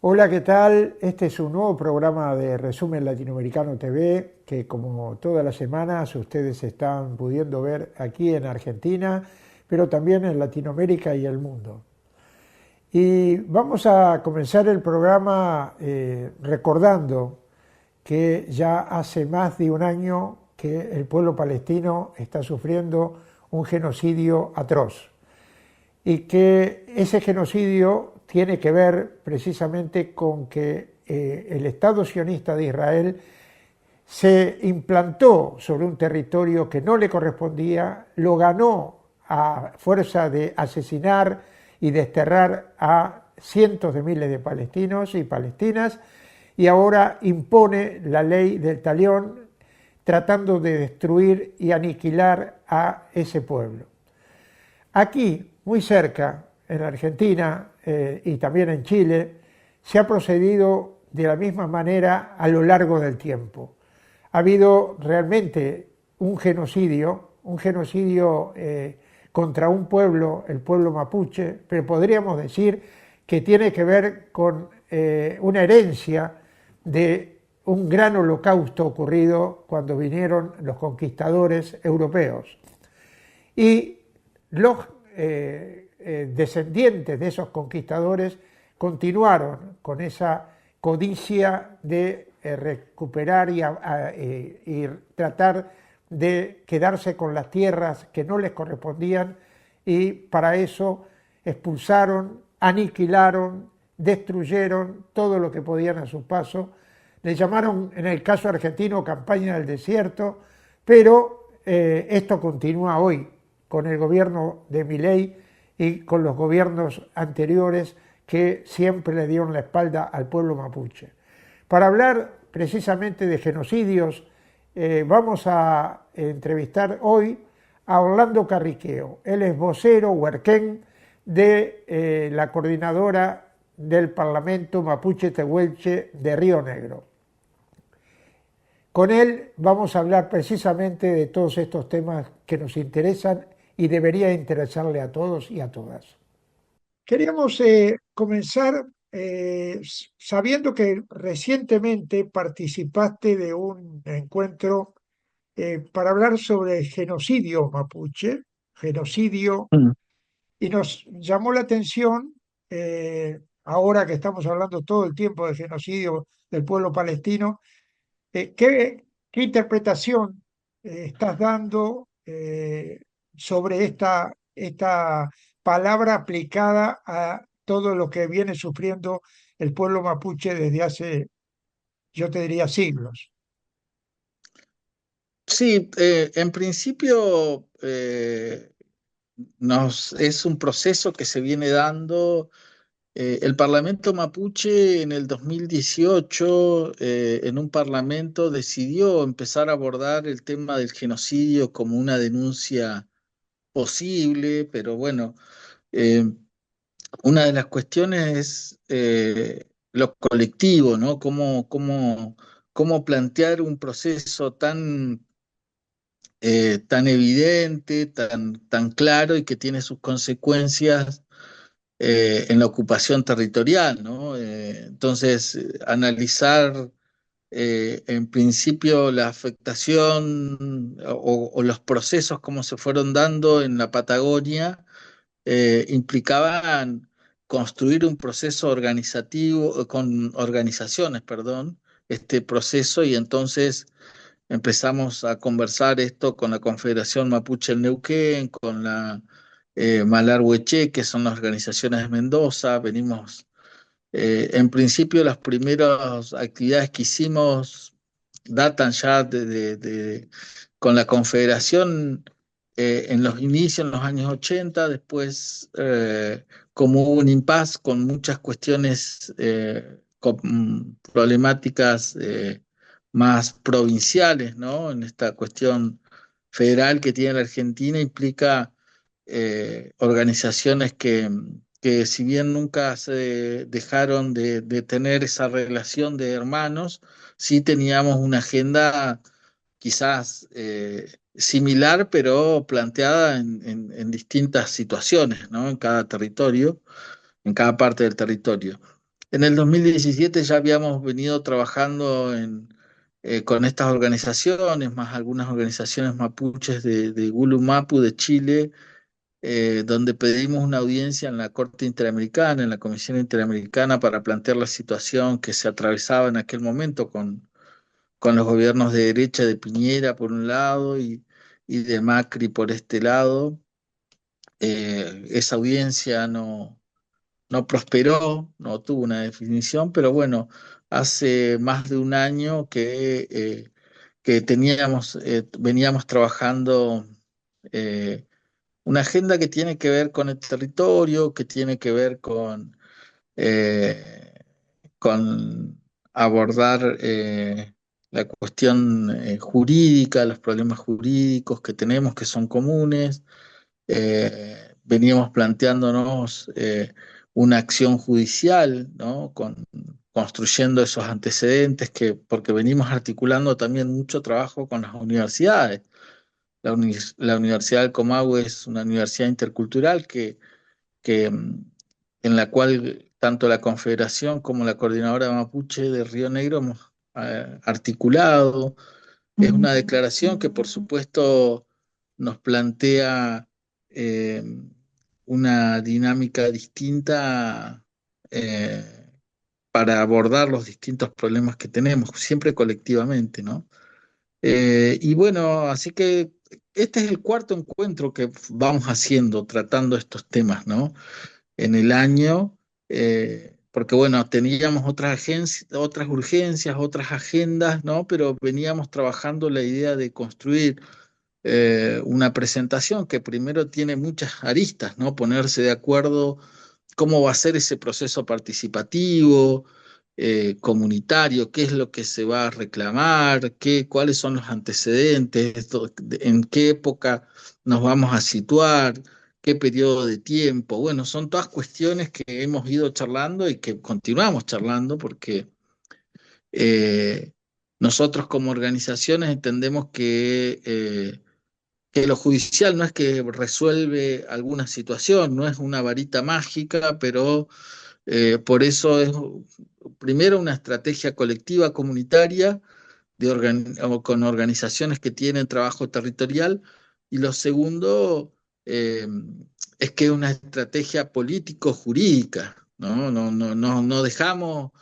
Hola, ¿qué tal? Este es un nuevo programa de Resumen Latinoamericano TV que como todas las semanas ustedes están pudiendo ver aquí en Argentina, pero también en Latinoamérica y el mundo. Y vamos a comenzar el programa recordando que ya hace más de un año que el pueblo palestino está sufriendo un genocidio atroz y que ese genocidio tiene que ver precisamente con que el Estado sionista de Israel se implantó sobre un territorio que no le correspondía, lo ganó a fuerza de asesinar y desterrar a cientos de miles de palestinos y palestinas, y ahora impone la ley del talión tratando de destruir y aniquilar a ese pueblo. Aquí, muy cerca, en Argentina y también en Chile, se ha procedido de la misma manera a lo largo del tiempo. Ha habido realmente un genocidio contra un pueblo, el pueblo mapuche, pero podríamos decir que tiene que ver con una herencia de un gran holocausto ocurrido cuando vinieron los conquistadores europeos. Y los descendientes de esos conquistadores continuaron con esa codicia de recuperar y tratar de quedarse con las tierras que no les correspondían, y para eso expulsaron, aniquilaron, destruyeron todo lo que podían a su paso. Le llamaron, en el caso argentino, campaña del desierto, pero esto continúa hoy con el gobierno de Milei y con los gobiernos anteriores que siempre le dieron la espalda al pueblo mapuche. Para hablar precisamente de genocidios, vamos a entrevistar hoy a Orlando Carriqueo. Él es vocero huerquén de la coordinadora del Parlamento Mapuche Tehuelche de Río Negro. Con él vamos a hablar precisamente de todos estos temas que nos interesan y debería interesarle a todos y a todas. Queríamos comenzar sabiendo que recientemente participaste de un encuentro para hablar sobre el genocidio mapuche, genocidio, Mm. y nos llamó la atención, ahora que estamos hablando todo el tiempo del genocidio del pueblo palestino, ¿qué interpretación estás dando sobre esta palabra aplicada a todo lo que viene sufriendo el pueblo mapuche desde hace, yo te diría, siglos? Sí, en principio es un proceso que se viene dando. El Parlamento Mapuche en el 2018, en un parlamento, decidió empezar a abordar el tema del genocidio como una denuncia posible, pero bueno, eh, una de las cuestiones es lo colectivo, ¿no? Cómo plantear un proceso tan evidente, tan claro y que tiene sus consecuencias en la ocupación territorial, ¿no? Entonces, analizar en principio la afectación o los procesos como se fueron dando en la Patagonia implicaban construir un proceso organizativo, con organizaciones, perdón, este proceso, y entonces empezamos a conversar esto con la Confederación Mapuche del Neuquén, con la Malarhueche, que son las organizaciones de Mendoza. Venimos, en principio, las primeras actividades que hicimos datan ya con la Confederación en los inicios, en los años 80. Después, como hubo un impasse con muchas cuestiones, con problemáticas más provinciales, ¿no? En esta cuestión federal que tiene la Argentina, implica organizaciones que si bien nunca se dejaron de tener esa relación de hermanos, sí teníamos una agenda quizás similar, pero planteada en distintas situaciones, ¿no? En cada territorio, en cada parte del territorio. En el 2017 ya habíamos venido trabajando con estas organizaciones, más algunas organizaciones mapuches de Gulumapu, de Chile, donde pedimos una audiencia en la Corte Interamericana, en la Comisión Interamericana, para plantear la situación que se atravesaba en aquel momento con los gobiernos de derecha de Piñera por un lado y de Macri por este lado. Esa audiencia no prosperó, no tuvo una definición, pero bueno, hace más de un año que veníamos trabajando eh, una agenda que tiene que ver con el territorio, que tiene que ver eh, con abordar la cuestión jurídica, los problemas jurídicos que tenemos, que son comunes. Veníamos planteándonos una acción judicial, ¿no? Construyendo esos antecedentes, porque venimos articulando también mucho trabajo con las universidades. La Universidad del Comahue es una universidad intercultural que en la cual tanto la Confederación como la Coordinadora Mapuche de Río Negro hemos articulado. Es una declaración que, por supuesto, nos plantea eh, una dinámica distinta para abordar los distintos problemas que tenemos, siempre colectivamente, ¿no? Y bueno, así que este es el cuarto encuentro que vamos haciendo, tratando estos temas, ¿no? En el año, porque bueno, teníamos otras urgencias, otras agendas, ¿no? Pero veníamos trabajando la idea de construir una presentación que primero tiene muchas aristas, ¿no? Ponerse de acuerdo cómo va a ser ese proceso participativo, comunitario, qué es lo que se va a reclamar, cuáles son los antecedentes, en qué época nos vamos a situar, qué periodo de tiempo. Bueno, son todas cuestiones que hemos ido charlando y que continuamos charlando porque eh, nosotros como organizaciones entendemos que lo judicial no es que resuelve alguna situación, no es una varita mágica, pero por eso es primero una estrategia colectiva comunitaria o con organizaciones que tienen trabajo territorial y lo segundo eh, es que es una estrategia político-jurídica, ¿no? No dejamos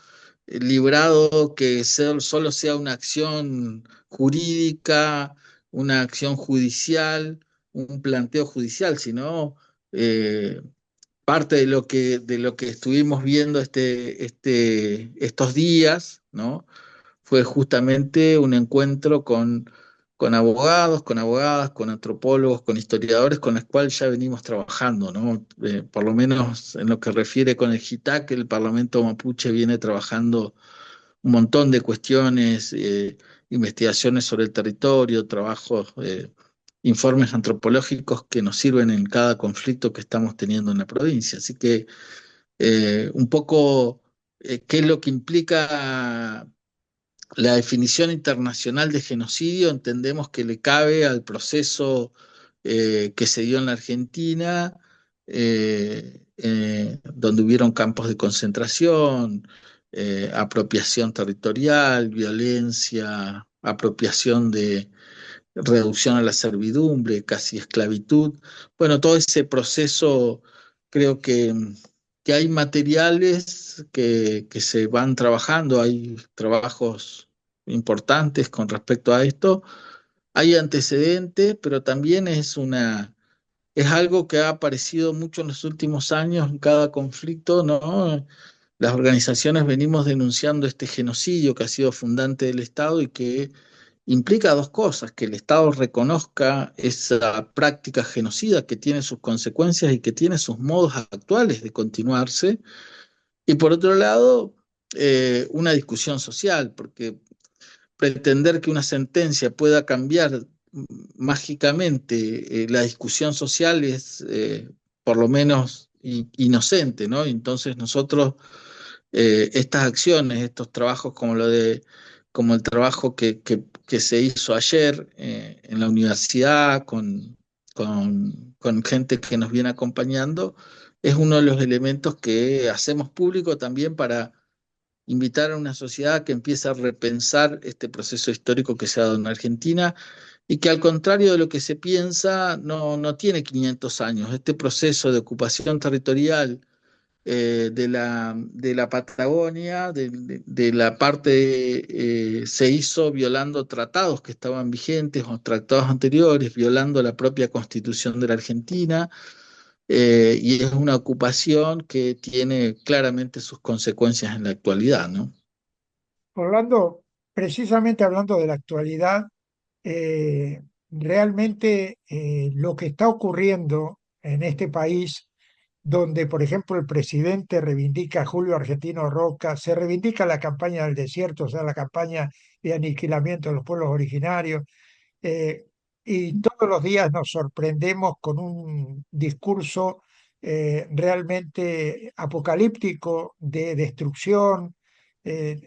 librado que solo sea una acción jurídica, una acción judicial, un planteo judicial, sino eh, parte de lo que estuvimos viendo estos días, ¿no? Fue justamente un encuentro con abogados, con abogadas, con antropólogos, con historiadores, con los cuales ya venimos trabajando, ¿no? Por lo menos en lo que refiere con el JITAC, el Parlamento Mapuche viene trabajando un montón de cuestiones, investigaciones sobre el territorio, trabajos, informes antropológicos que nos sirven en cada conflicto que estamos teniendo en la provincia. Así que un poco qué es lo que implica la definición internacional de genocidio, entendemos que le cabe al proceso que se dio en la Argentina, donde hubieron campos de concentración, apropiación territorial, violencia, apropiación de reducción a la servidumbre, casi esclavitud. Bueno, todo ese proceso creo que hay materiales que se van trabajando, hay trabajos importantes con respecto a esto, hay antecedentes, pero también es algo que ha aparecido mucho en los últimos años en cada conflicto, ¿no? Las organizaciones venimos denunciando este genocidio que ha sido fundante del Estado y que implica dos cosas: que el Estado reconozca esa práctica genocida que tiene sus consecuencias y que tiene sus modos actuales de continuarse, y por otro lado, una discusión social, porque pretender que una sentencia pueda cambiar mágicamente la discusión social es por lo menos inocente, ¿no? Entonces nosotros estas acciones, estos trabajos como el trabajo que se hizo ayer en la universidad con gente que nos viene acompañando, es uno de los elementos que hacemos público también invitar a una sociedad que empiece a repensar este proceso histórico que se ha dado en Argentina y que al contrario de lo que se piensa, no tiene 500 años. Este proceso de ocupación territorial de la Patagonia, de la parte, se hizo violando tratados que estaban vigentes o tratados anteriores, violando la propia Constitución de la Argentina, y es una ocupación que tiene claramente sus consecuencias en la actualidad, ¿no? Orlando, precisamente hablando de la actualidad, realmente lo que está ocurriendo en este país, donde, por ejemplo, el presidente reivindica a Julio Argentino Roca, se reivindica la campaña del desierto, o sea, la campaña de aniquilamiento de los pueblos originarios, eh, y todos los días nos sorprendemos con un discurso realmente apocalíptico de destrucción,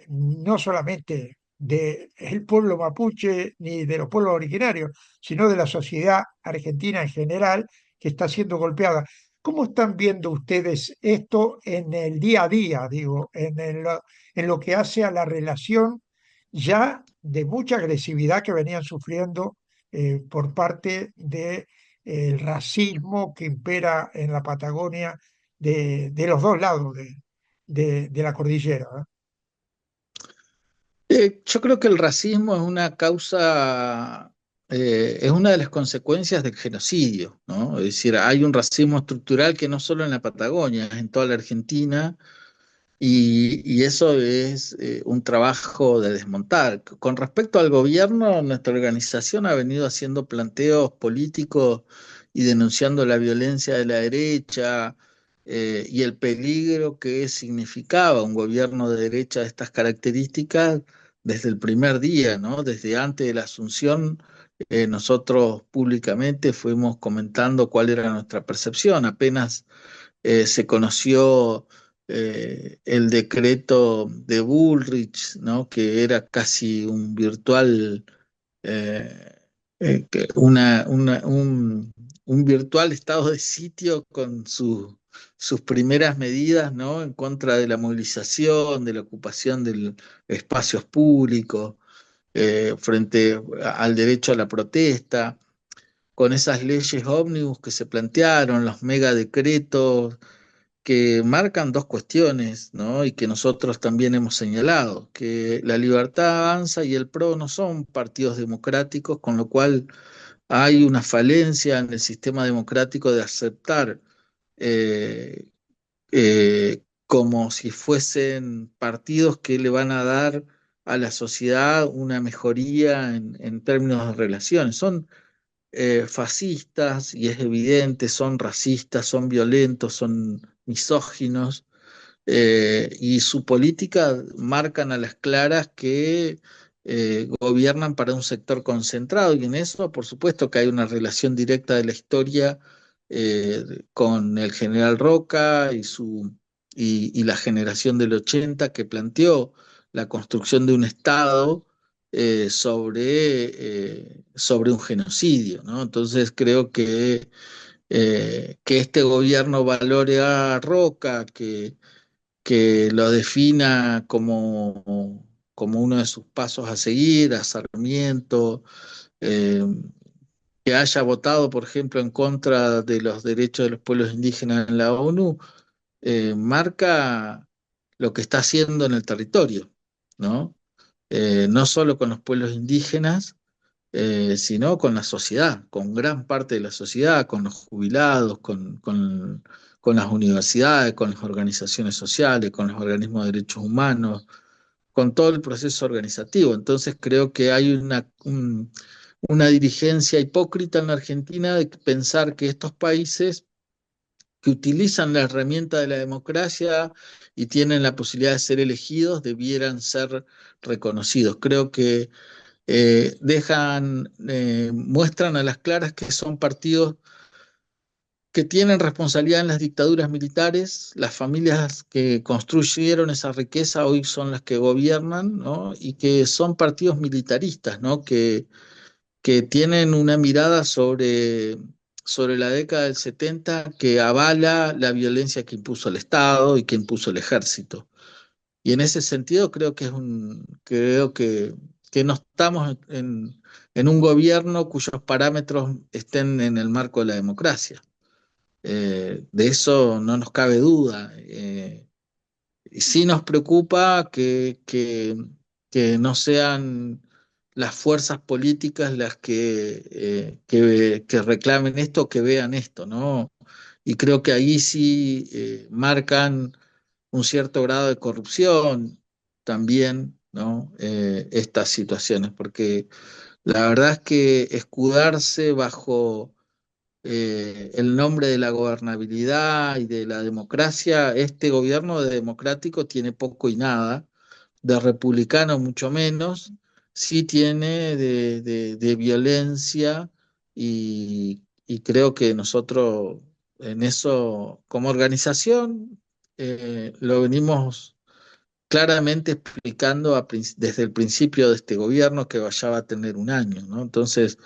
no solamente del pueblo mapuche ni de los pueblos originarios, sino de la sociedad argentina en general que está siendo golpeada. ¿Cómo están viendo ustedes esto en el día a día, digo, en lo que hace a la relación ya de mucha agresividad que venían sufriendo por parte del racismo que impera en la Patagonia de los dos lados de la cordillera? Yo creo que el racismo es una causa, es una de las consecuencias del genocidio, ¿no? Es decir, hay un racismo estructural que no solo en la Patagonia, es en toda la Argentina, y eso es un trabajo de desmontar. Con respecto al gobierno, nuestra organización ha venido haciendo planteos políticos y denunciando la violencia de la derecha y el peligro que significaba un gobierno de derecha de estas características desde el primer día, ¿no? Desde antes de la asunción, nosotros públicamente fuimos comentando cuál era nuestra percepción. Apenas se conoció el decreto de Bullrich, ¿no? Que era casi un virtual, eh, un virtual estado de sitio con sus primeras medidas, ¿no? En contra de la movilización, de la ocupación de espacios públicos, frente al derecho a la protesta, con esas leyes ómnibus que se plantearon, los megadecretos que marcan dos cuestiones, ¿no? Y que nosotros también hemos señalado, que la Libertad Avanza y el PRO no son partidos democráticos, con lo cual hay una falencia en el sistema democrático de aceptar eh, como si fuesen partidos que le van a dar a la sociedad una mejoría en términos de relaciones. Son fascistas, y es evidente, son racistas, son violentos, son misóginos, y su política marcan a las claras que gobiernan para un sector concentrado, y en eso, por supuesto, que hay una relación directa de la historia con el general Roca y la generación del 80 que planteó la construcción de un Estado sobre un genocidio, ¿no? Entonces creo que este gobierno valore a Roca, que lo defina como uno de sus pasos a seguir, a Sarmiento, eh, que haya votado, por ejemplo, en contra de los derechos de los pueblos indígenas en la ONU, marca lo que está haciendo en el territorio, ¿no? No solo con los pueblos indígenas, sino con la sociedad, con gran parte de la sociedad, con los jubilados, con las universidades, con las organizaciones sociales, con los organismos de derechos humanos, con todo el proceso organizativo. Entonces creo que hay una dirigencia hipócrita en la Argentina de pensar que estos países que utilizan la herramienta de la democracia y tienen la posibilidad de ser elegidos debieran ser reconocidos. Creo que muestran a las claras que son partidos que tienen responsabilidad en las dictaduras militares, las familias que construyeron esa riqueza hoy son las que gobiernan, ¿no? Y que son partidos militaristas, ¿no? Que tienen una mirada sobre la década del 70 que avala la violencia que impuso el Estado y que impuso el ejército. Y en ese sentido creo que no estamos en un gobierno cuyos parámetros estén en el marco de la democracia. De eso no nos cabe duda. Y sí nos preocupa que no sean las fuerzas políticas las que reclamen esto, que vean esto, ¿no? Y creo que ahí sí marcan un cierto grado de corrupción también, ¿no? Estas situaciones, porque la verdad es que escudarse bajo el nombre de la gobernabilidad y de la democracia, este gobierno de democrático tiene poco y nada, de republicano mucho menos, sí tiene de violencia y creo que nosotros en eso, como organización, lo venimos claramente explicando desde el principio de este gobierno que ya va a tener un año, ¿no? Entonces,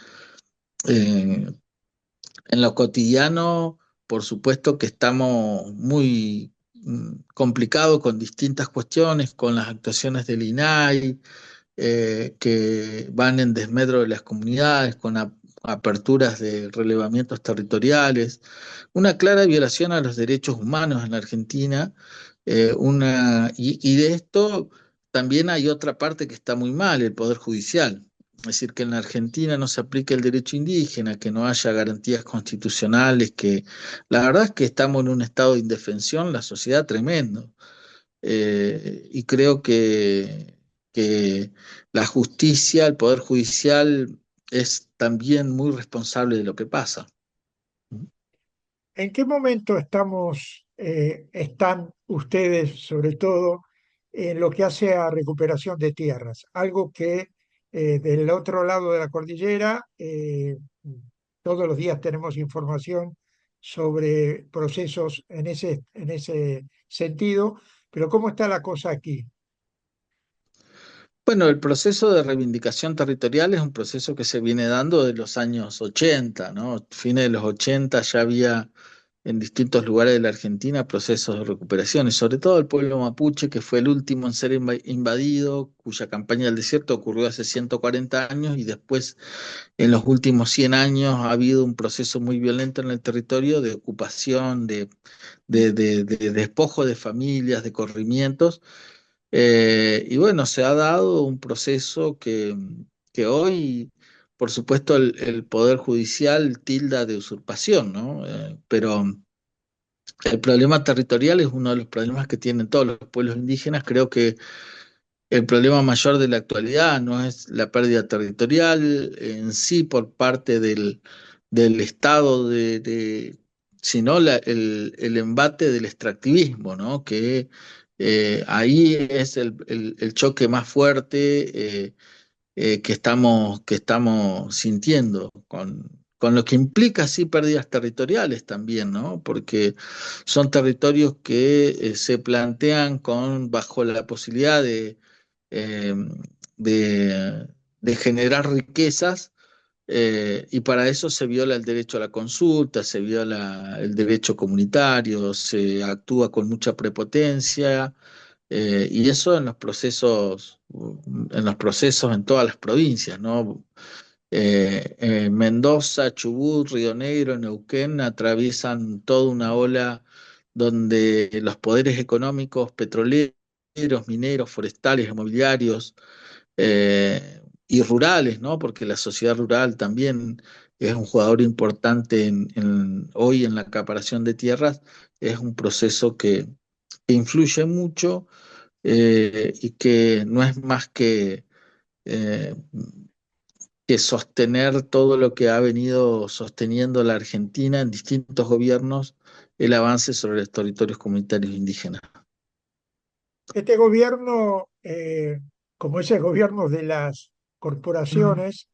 eh, en lo cotidiano, por supuesto que estamos muy complicados con distintas cuestiones, con las actuaciones del INAI, que van en desmedro de las comunidades, con aperturas de relevamientos territoriales, una clara violación a los derechos humanos en la Argentina, y de esto también hay otra parte que está muy mal, el Poder Judicial. Es decir, que en la Argentina no se aplique el derecho indígena, que no haya garantías constitucionales, que la verdad es que estamos en un estado de indefensión, la sociedad tremendo. Y creo que la justicia, el Poder Judicial, es también muy responsable de lo que pasa. ¿En qué momento están ustedes, sobre todo, en lo que hace a recuperación de tierras? Algo que del otro lado de la cordillera, todos los días tenemos información sobre procesos en ese sentido, pero ¿cómo está la cosa aquí? Bueno, el proceso de reivindicación territorial es un proceso que se viene dando de los años 80, ¿no? Fines de los 80 ya había en distintos lugares de la Argentina procesos de recuperación, y sobre todo el pueblo mapuche, que fue el último en ser invadido, cuya campaña del desierto ocurrió hace 140 años, y después en los últimos 100 años ha habido un proceso muy violento en el territorio de ocupación, de despojo de familias, de corrimientos. Y bueno, se ha dado un proceso que hoy, por supuesto, el Poder Judicial tilda de usurpación, ¿no? Pero el problema territorial es uno de los problemas que tienen todos los pueblos indígenas. Creo que el problema mayor de la actualidad no es la pérdida territorial en sí por parte del Estado, sino el embate del extractivismo, ¿no? Que ahí es el choque más fuerte, que estamos sintiendo, con lo que implica sí pérdidas territoriales también, ¿no? Porque son territorios que se plantean bajo la posibilidad eh, de, de generar riquezas, y para eso se viola el derecho a la consulta, se viola el derecho comunitario, se actúa con mucha prepotencia, y eso en los procesos en todas las provincias, ¿no? Mendoza, Chubut, Río Negro, Neuquén atraviesan toda una ola donde los poderes económicos, petroleros, mineros, forestales, inmobiliarios, y rurales, ¿no? Porque la sociedad rural también es un jugador importante hoy en la acaparación de tierras, es un proceso que influye mucho, y que no es más eh, que sostener todo lo que ha venido sosteniendo la Argentina en distintos gobiernos, el avance sobre los territorios comunitarios indígenas. Este gobierno, como es el gobierno de las corporaciones,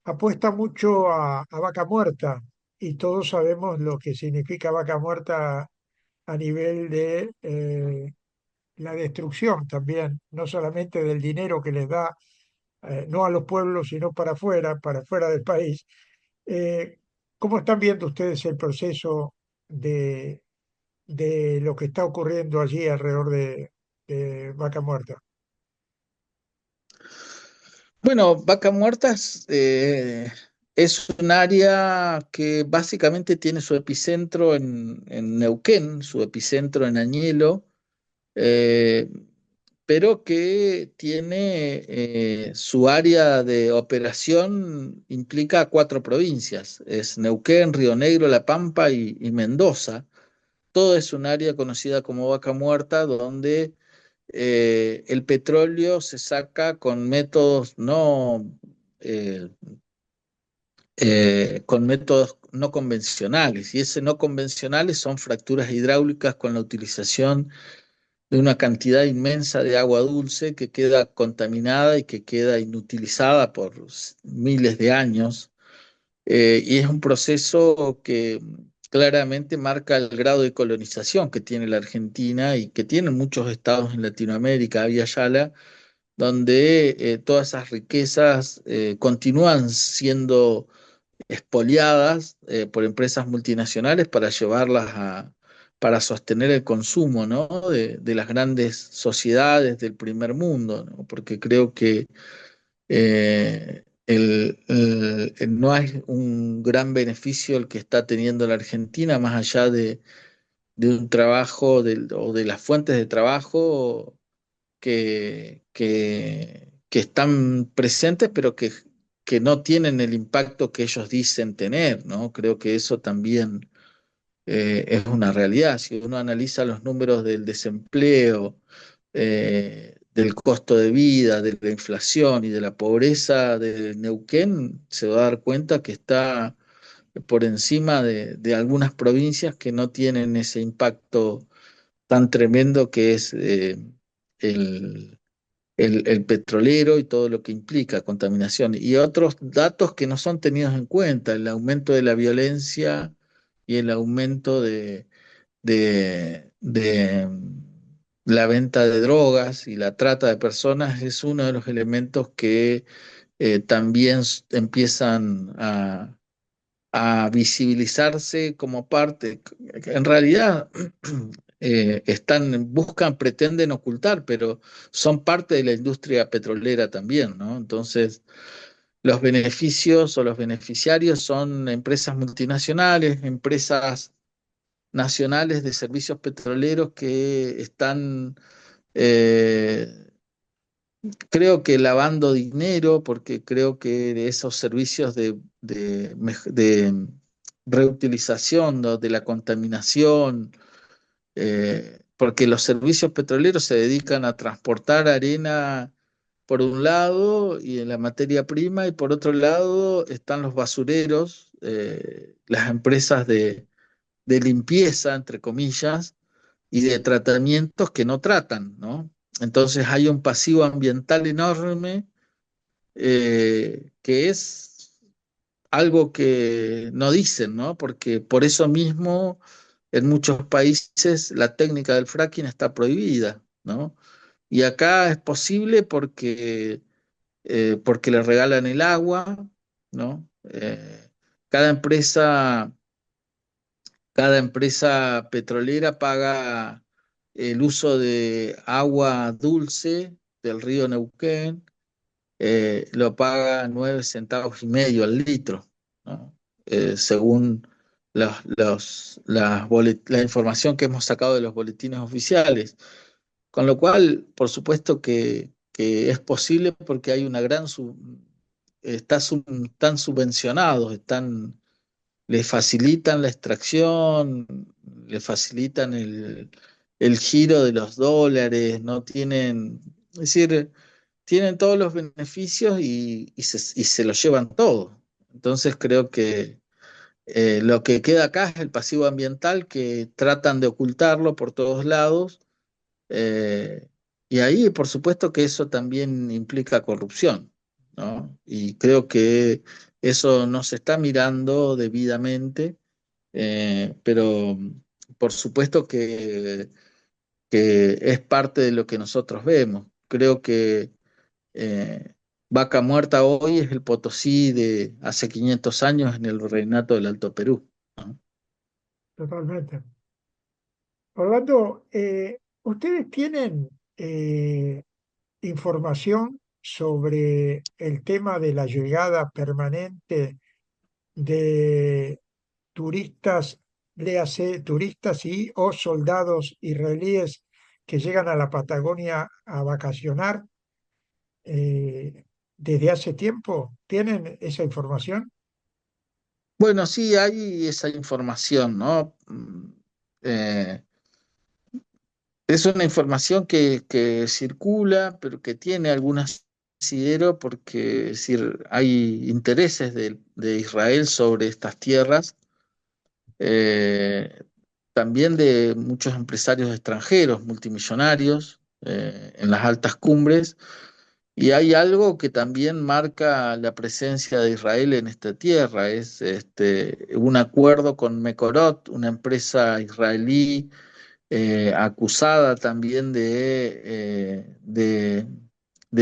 apuesta mucho a vaca muerta y todos sabemos lo que significa vaca muerta a nivel de la destrucción también, no solamente del dinero que les da, no a los pueblos, sino para afuera del país. Eh, ¿Cómo están viendo ustedes el proceso de lo que está ocurriendo allí alrededor de Vaca Muerta? Bueno, Vaca Muerta es un área que básicamente tiene su epicentro en Neuquén, su epicentro en Añelo, eh, pero que tiene su área de operación implica cuatro provincias, es Neuquén, Río Negro, La Pampa y Mendoza. Todo es un área conocida como Vaca Muerta, donde el petróleo se saca con métodos eh, con métodos no convencionales, y ese no convencionales son fracturas hidráulicas con la utilización de una cantidad inmensa de agua dulce que queda contaminada y que queda inutilizada por miles de años. Y es un proceso que claramente marca el grado de colonización que tiene la Argentina y que tienen muchos estados en Latinoamérica, Abya Yala, donde todas esas riquezas continúan siendo expoliadas por empresas multinacionales para para sostener el consumo, ¿no? De las grandes sociedades del primer mundo, ¿no? Porque creo que no es un gran beneficio el que está teniendo la Argentina, más allá de un trabajo o de las fuentes de trabajo que están presentes, pero que no tienen el impacto que ellos dicen tener, ¿no? Creo que eso también es una realidad. Si uno analiza los números del desempleo, del costo de vida, de la inflación y de la pobreza de Neuquén, se va a dar cuenta que está por encima de algunas provincias que no tienen ese impacto tan tremendo que es el, el petrolero y todo lo que implica contaminación. Y otros datos que no son tenidos en cuenta, el aumento de la violencia y el aumento de la venta de drogas y la trata de personas es uno de los elementos que también empiezan a visibilizarse como parte. En realidad, buscan, pretenden ocultar, pero son parte de la industria petrolera también, ¿no? Entonces, los beneficios o los beneficiarios son empresas multinacionales, empresas nacionales de servicios petroleros que están, eh, creo que lavando dinero, porque creo que esos servicios de reutilización, ¿no? De la contaminación, porque los servicios petroleros se dedican a transportar arena por un lado y en la materia prima, y por otro lado están los basureros, las empresas de limpieza, entre comillas, y de tratamientos que no tratan, ¿no? Entonces hay un pasivo ambiental enorme que es algo que no dicen, ¿no? Porque por eso mismo en muchos países la técnica del fracking está prohibida, ¿no? Y acá es posible porque le regalan el agua, ¿no? Cada empresa Cada empresa petrolera paga el uso de agua dulce del río Neuquén, lo paga 9,5 centavos al litro, ¿no? Según la información que hemos sacado de los boletines oficiales. Con lo cual, por supuesto que es posible porque hay una están subvencionados, le facilitan la extracción, le facilitan el giro de los dólares, no tienen, es decir, tienen todos los beneficios y se los llevan todo. Entonces creo que lo que queda acá es el pasivo ambiental que tratan de ocultarlo por todos lados, eh, y ahí por supuesto que eso también implica corrupción, ¿no? Y creo que eso no se está mirando debidamente, pero por supuesto que es parte de lo que nosotros vemos. Creo que eh, Vaca Muerta hoy es el Potosí de hace 500 años en el Virreinato del Alto Perú, ¿no? Totalmente. Orlando, ¿ustedes tienen eh, información sobre el tema de la llegada permanente de turistas, léase turistas y o soldados israelíes que llegan a la Patagonia a vacacionar desde hace tiempo? ¿Tienen esa información? Bueno, sí, hay esa información, ¿no? Es una información que circula, pero que tiene algún asidero porque es decir, hay intereses de Israel sobre estas tierras, eh, también de muchos empresarios extranjeros, multimillonarios, en las altas cumbres, y hay algo que también marca la presencia de Israel en esta tierra, es un acuerdo con Mekorot, una empresa israelí acusada también de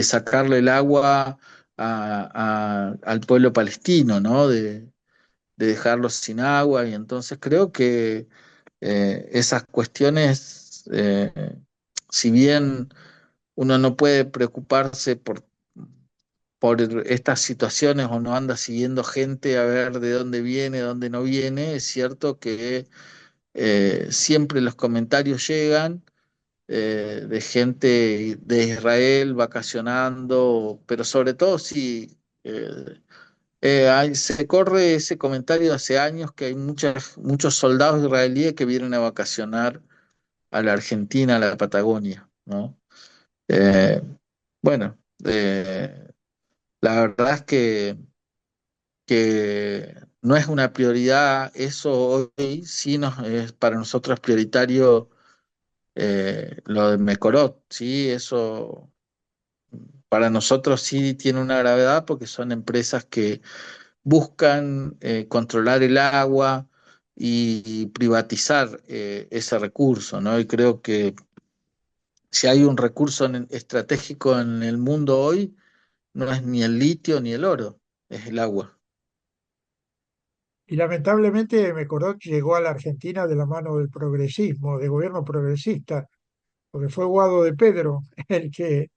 sacarle el agua al pueblo palestino, ¿no? De dejarlos sin agua, y entonces creo que esas cuestiones, si bien uno no puede preocuparse por estas situaciones o no anda siguiendo gente a ver de dónde viene, dónde no viene, es cierto que siempre los comentarios llegan de gente de Israel vacacionando, pero sobre todo si se corre ese comentario hace años que hay muchos soldados israelíes que vienen a vacacionar a la Argentina, a la Patagonia, ¿no? Eh, bueno, la verdad es que no es una prioridad eso hoy, sí es para nosotros prioritario lo de Mecorot, sí, eso para nosotros sí tiene una gravedad porque son empresas que buscan controlar el agua y privatizar ese recurso, ¿no? Y creo que si hay un recurso estratégico en el mundo hoy, no es ni el litio ni el oro, es el agua. Y lamentablemente Mecorot llegó a la Argentina de la mano del progresismo, de gobierno progresista, porque fue Guado de Pedro el que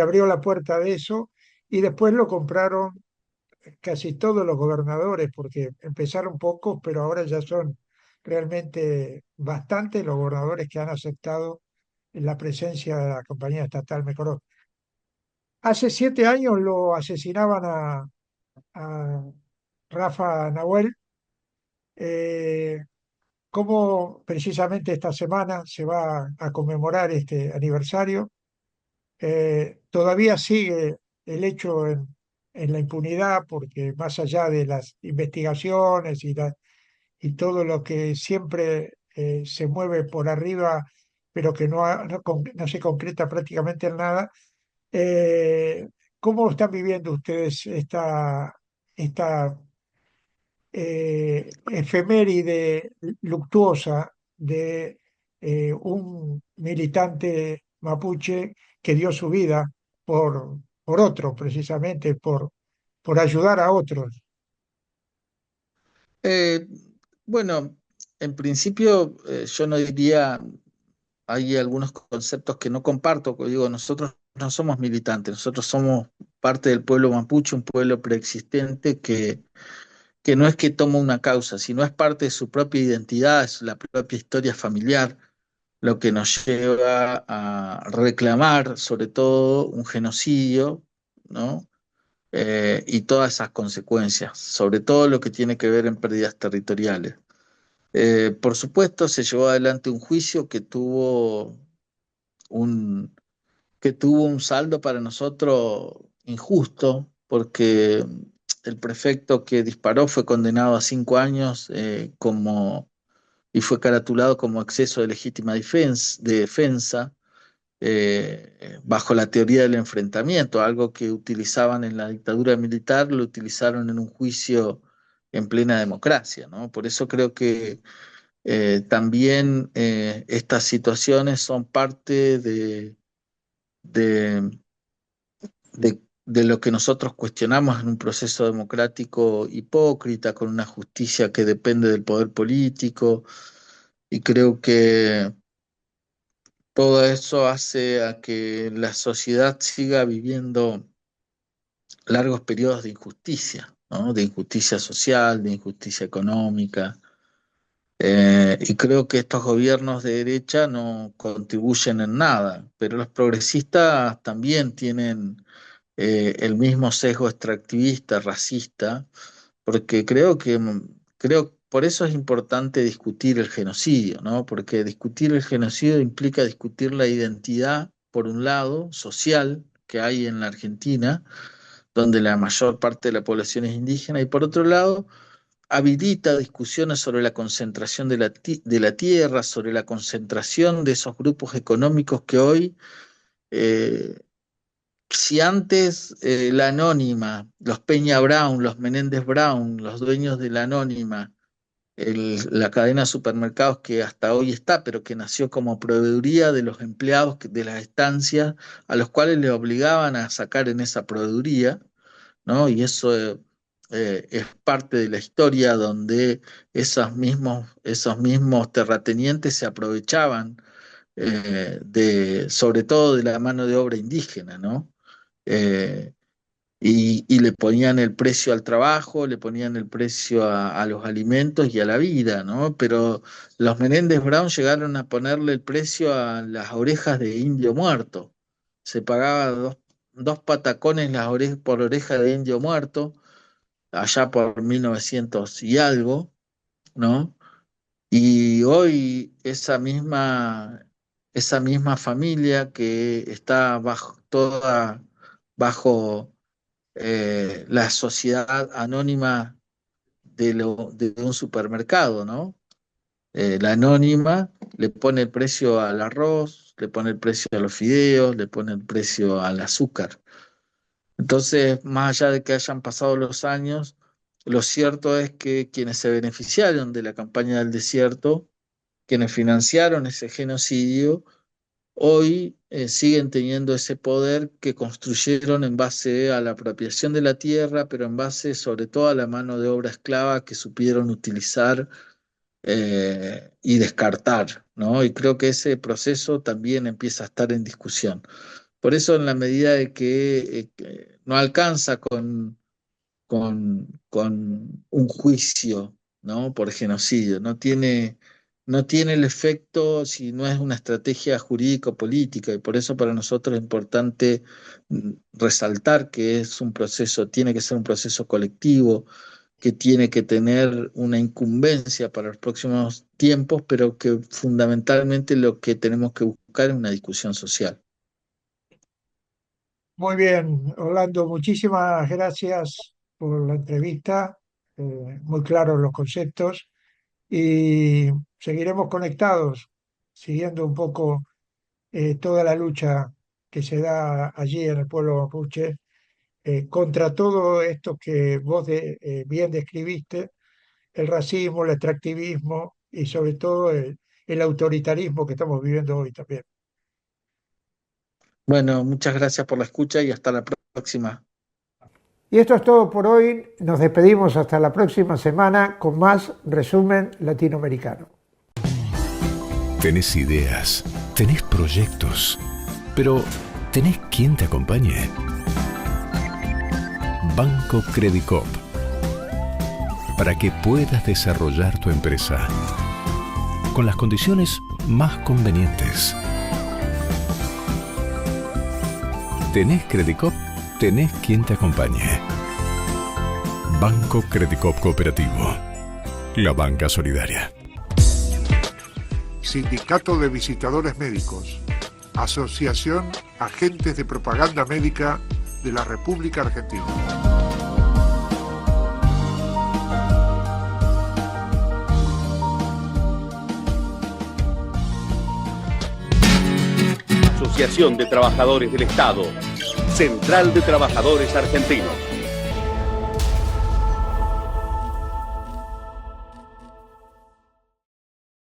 abrió la puerta de eso y después lo compraron casi todos los gobernadores, porque empezaron pocos, pero ahora ya son realmente bastantes los gobernadores que han aceptado la presencia de la compañía estatal Mecorot. Hace 7 años lo asesinaban a Rafa Nahuel. eh, Cómo precisamente esta semana se va a conmemorar este aniversario. Todavía sigue el hecho en la impunidad, porque más allá de las investigaciones y todo lo que siempre se mueve por arriba, pero que no se concreta prácticamente en nada, eh, ¿cómo están viviendo ustedes esta efeméride luctuosa de un militante mapuche que dio su vida por otro, precisamente por ayudar a otros? Eh, bueno, en principio yo no diría, hay algunos conceptos que no comparto, que digo, nosotros no somos militantes, nosotros somos parte del pueblo mapuche, un pueblo preexistente que no es que toma una causa, sino es parte de su propia identidad, es la propia historia familiar, lo que nos lleva a reclamar sobre todo un genocidio, ¿no? Y todas esas consecuencias, sobre todo lo que tiene que ver en pérdidas territoriales. Por supuesto, se llevó adelante un juicio un, que tuvo un saldo para nosotros injusto, porque el prefecto que disparó fue condenado a 5 años y fue caratulado como exceso de legítima defensa, bajo la teoría del enfrentamiento, algo que utilizaban en la dictadura militar, lo utilizaron en un juicio en plena democracia, ¿no? Por eso creo que también estas situaciones son parte de, de lo que nosotros cuestionamos en un proceso democrático hipócrita, con una justicia que depende del poder político, y creo que Todo eso hace a que la sociedad siga viviendo largos periodos de injusticia, ¿no? De injusticia social, de injusticia económica. Y creo que estos gobiernos de derecha no contribuyen en nada, pero los progresistas también tienen el mismo sesgo extractivista, racista, porque creo, por eso es importante discutir el genocidio, ¿no? Porque discutir el genocidio implica discutir la identidad, por un lado, social que hay en la Argentina, donde la mayor parte de la población es indígena, y por otro lado, habilita discusiones sobre la concentración de la tierra, sobre la concentración de esos grupos económicos que hoy, eh, si antes la Anónima, los Peña Brown, los Menéndez Brown, los dueños de la Anónima, la cadena de supermercados que hasta hoy está, pero que nació como proveeduría de los empleados de las estancias, a los cuales le obligaban a sacar en esa proveeduría, ¿no? Y eso es parte de la historia donde esos mismos terratenientes se aprovechaban sobre todo de la mano de obra indígena, ¿no? Eh, y le ponían el precio al trabajo, le ponían el precio a los alimentos y a la vida, ¿no? Pero los Menéndez Brown llegaron a ponerle el precio a las orejas de indio muerto. Se pagaba dos patacones por oreja de indio muerto, allá por 1900 y algo, ¿no? Y hoy esa misma familia que está bajo la sociedad anónima de un supermercado, ¿no? La anónima le pone el precio al arroz, le pone el precio a los fideos, le pone el precio al azúcar. Entonces, más allá de que hayan pasado los años, lo cierto es que quienes se beneficiaron de la campaña del desierto, quienes financiaron ese genocidio, hoy siguen teniendo ese poder que construyeron en base a la apropiación de la tierra, pero en base sobre todo a la mano de obra esclava que supieron utilizar y descartar, ¿no? Y creo que ese proceso también empieza a estar en discusión. Por eso, en la medida de que no alcanza con un juicio, ¿no? Por genocidio. No tiene el efecto si no es una estrategia jurídico-política, y por eso para nosotros es importante resaltar que es un proceso, tiene que ser un proceso colectivo, que tiene que tener una incumbencia para los próximos tiempos, pero que fundamentalmente lo que tenemos que buscar es una discusión social. Muy bien, Orlando, muchísimas gracias por la entrevista, muy claros los conceptos y seguiremos conectados, siguiendo un poco toda la lucha que se da allí en el pueblo mapuche contra todo esto que vos bien describiste, el racismo, el extractivismo y sobre todo el autoritarismo que estamos viviendo hoy también. Bueno, muchas gracias por la escucha y hasta la próxima. Y esto es todo por hoy. Nos despedimos hasta la próxima semana con más resumen latinoamericano. Tenés ideas, tenés proyectos, pero ¿tenés quien te acompañe? Banco Credicop, para que puedas desarrollar tu empresa con las condiciones más convenientes. ¿Tenés Credicop? Tenés quien te acompañe. Banco Credicop Cooperativo, la banca solidaria. Sindicato de Visitadores Médicos, Asociación Agentes de Propaganda Médica de la República Argentina. Asociación de Trabajadores del Estado, Central de Trabajadores Argentinos.